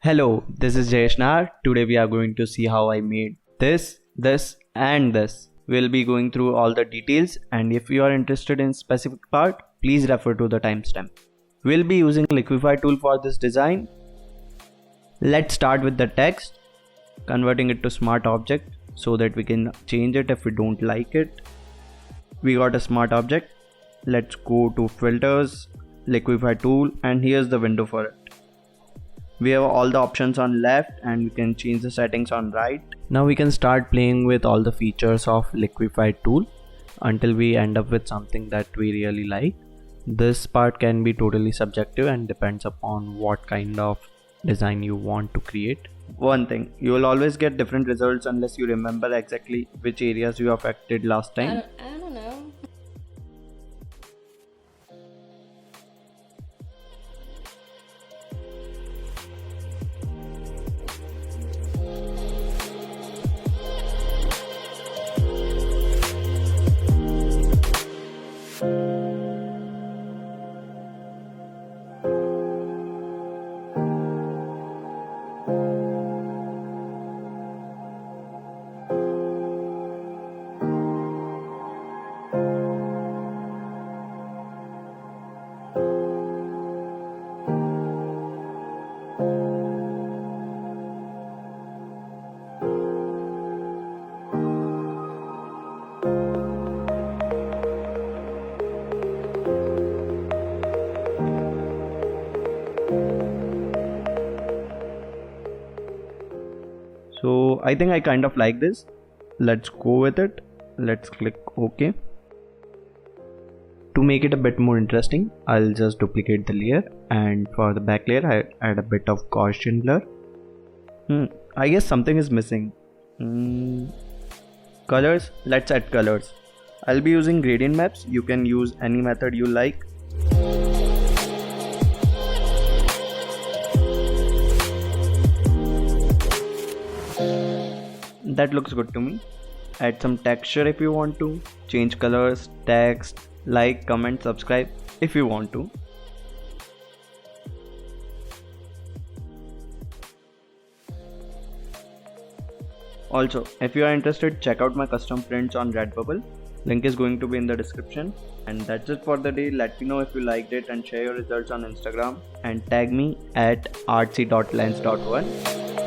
Hello, this is Jayesh Nahar. Today we are going to see how I made this and this. We'll be going through all the details, and if you are interested in specific part, please refer to the timestamp. We'll be using Liquify tool for this design. Let's start with the text, converting it to smart object so that we can change it if we don't like it. We got a smart object. Let's go to filters, Liquify tool, and here's the window for it. We have all the options on left and we can change the settings on right. Now we can start playing with all the features of Liquify tool until we end up with something that we really like. This part can be totally subjective and depends upon what kind of design you want to create. One thing, you will always get different results unless you remember exactly which areas you affected last time. I don't know. So I think I kind of like this. Let's go with it. Let's click OK. To make it a bit more interesting, I'll just duplicate the layer, and for the back layer I add a bit of Gaussian blur. I guess something is missing. Colors, let's add colors. I'll be using gradient maps. You can use any method you like. That looks good to me. Add some texture if you want to. Change colors, text, like, comment, subscribe if you want to. Also, if you are interested, check out my custom prints on Redbubble. Link is going to be in the description. And that's it for the day. Let me know if you liked it and share your results on Instagram and tag me at artsy.lens.1.